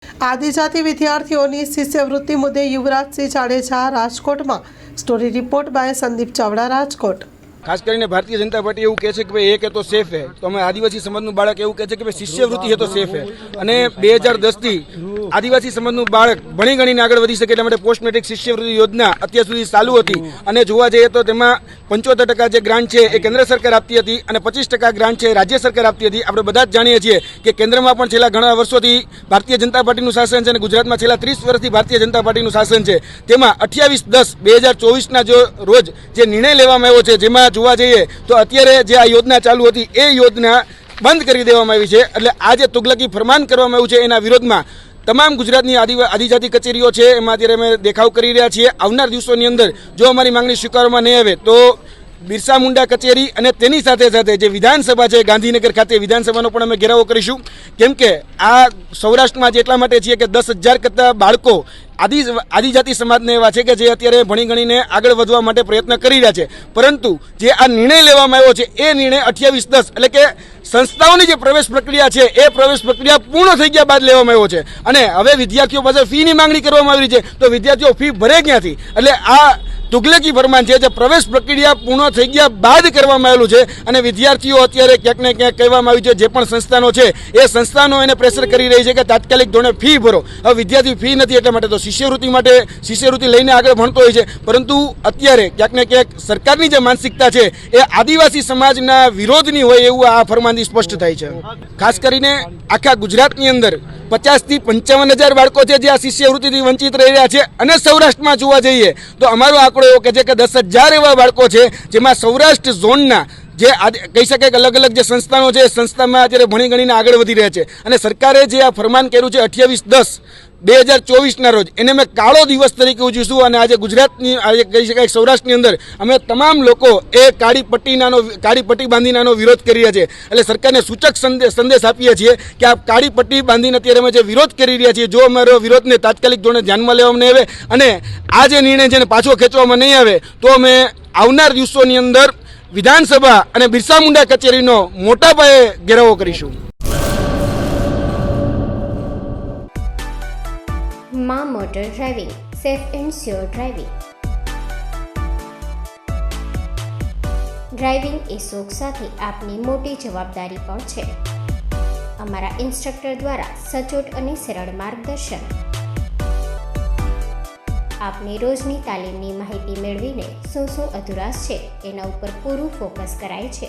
આદિજાતિ વિદ્યાર્થીઓની શિષ્યવૃત્તિ મુદ્દે યુવરાજસિંહ જાડેજા રાજકોટમાં। Story report by Sandeep Chavda, Rajkot. ખાસ કરીને ભારતીય જનતા પાર્ટી એવું કહે છે કે ભાઈ એક એ તો સેફ है, તો અમે આદિવાસી સમાજનું બાળક એવું કહે છે કે ભાઈ શિષ્યવૃત્તિ છે તો સેફ है। અને 2010થી આદિવાસી સમાજનું બાળક ભણી ગણીને આગળ વધી શકે એટલા માટે પોસ્ટ મેટ્રિક શિષ્યવૃત્તિ યોજના અત્યાર સુધી ચાલુ હતી। અને જોવા જઈએ તો તેમાં 75% જે ગ્રાન્ટ છે એ કેન્દ્ર સરકાર આપતી હતી અને 25% ગ્રાન્ટ છે રાજ્ય સરકાર આપતી હતી। આપણે બધા જ જાણીએ છીએ કે કેન્દ્રમાં પણ છેલ્લા ઘણા વર્ષોથી ભારતીય જનતા પાર્ટીનું શાસન છે અને ગુજરાતમાં છેલ્લા 30 વર્ષથી ભારતીય જનતા પાર્ટીનું શાસન છે। તેમાં 28/10/2024ના રોજ જે નિર્ણય લેવામાં આવ્યો છે, જેમાં જોવા જઈએ તો અત્યારે જે આ યોજના ચાલુ હતી એ યોજના બંધ કરી દેવામાં આવી છે। એટલે આ જે તુગલકી ફરમાન કરવામાં આવ્યું છે એના વિરોધમાં તમામ ગુજરાતની આદિજાતિ કચેરીઓ છે એમાં અત્યારે અમે દેખાવ કરી રહ્યા છીએ। આવનાર દિવસોની અંદર જો અમારી માંગણી સ્વીકારવામાં નહીં આવે તો બિરસા મુંડા કચેરી અને તેની સાથે સાથે જે વિધાનસભા છે ગાંધીનગર ખાતે વિધાનસભાનો પણ અમે ઘેરાવો કરીશું। કેમ કે આ સૌરાષ્ટ્રમાં જ એટલા માટે છીએ કે 10,000 કરતાં બાળકો આદિજાતિ સમાજને એવા છે કે જે અત્યારે ભણી ગણીને આગળ વધવા માટે પ્રયત્ન કરી રહ્યા છે, પરંતુ જે આ નિર્ણય લેવામાં આવ્યો છે એ નિર્ણય 28/10 એટલે કે સંસ્થાઓની જે પ્રવેશ પ્રક્રિયા છે એ પ્રવેશ પ્રક્રિયા પૂર્ણ થઈ ગયા બાદ લેવામાં આવ્યો છે। અને હવે વિદ્યાર્થીઓ પાસે ફીની માંગણી કરવામાં આવી છે, તો વિદ્યાર્થીઓ ફી ભરે ક્યાંથી? એટલે આ તુગલકી ફરમાન છે જે પ્રવેશ પ્રક્રિયા પૂર્ણ થઈ ગયા બાદ કરવામાં આવેલું છે। અને વિદ્યાર્થીઓ અત્યારે ક્યાંક ને ક્યાંક કહેવામાં આવ્યું છે જે પણ સંસ્થાનો છે એ સંસ્થાનો એને પ્રેશર કરી રહી છે કે તાત્કાલિક ધોરણે ફી ભરો। હવે વિદ્યાર્થી ફી નથી એટલા માટે તો શિષ્યવૃત્તિ લઈને આગળ ભણતો હોય છે, પરંતુ અત્યારે ક્યાંક ને ક્યાંક સરકારની જે માનસિકતા છે એ આદિવાસી સમાજના વિરોધની હોય એવું આ ફરમાનથી સ્પષ્ટ થાય છે। ખાસ કરીને આખા ગુજરાતની અંદર 50,000 થી 55,000 બાળકો છે જે આ શિષ્યવૃત્તિથી વંચિત રહી રહ્યા છે। અને સૌરાષ્ટ્રમાં જોવા જઈએ તો અમારો આંકડો એવો કહે છે કે 10,000 એવા બાળકો છે જેમાં સૌરાષ્ટ્ર ઝોનના જે કહી શકાય કે અલગ અલગ જે સંસ્થાનો છે એ સંસ્થામાં અત્યારે ભણી ગણીને આગળ વધી રહ્યા છે। અને સરકારે જે આ ફરમાન કર્યું છે 28/10/2024ના રોજ એને અમે કાળો દિવસ તરીકે ઉજવીશું। અને આજે ગુજરાતની આજે કહી શકાય સૌરાષ્ટ્રની અંદર અમે તમામ લોકો એ કાળી પટ્ટી બાંધીનાનો વિરોધ કરી રહ્યા છે। એટલે સરકારને સૂચક સંદેશ આપીએ છીએ કે આ કાળી પટ્ટી બાંધીને અત્યારે અમે જે વિરોધ કરી રહ્યા છીએ, જો અમારો વિરોધને તાત્કાલિક ધોરણે ધ્યાનમાં લેવામાં નહીં આવે અને આ જે નિર્ણય જેને પાછો ખેંચવામાં નહીં આવે તો અમે આવનાર દિવસોની અંદર વિધાનસભા અને બિરસા મુંડા કચેરીનો મોટા પાયે ઘેરાવો કરીશું। માં motor driving, safe and sure driving. Driving એ શોખ સાથે આપની મોટી જવાબદારી પણ છે। અમારા ઇન્સ્ટ્રક્ટર દ્વારા સચોટ અને સરળ માર્ગદર્શન આપની રોજની તાલીમની માહિતી મેળવીને શું અધુરાશ છે એના ઉપર પૂરું ફોકસ કરાય છે।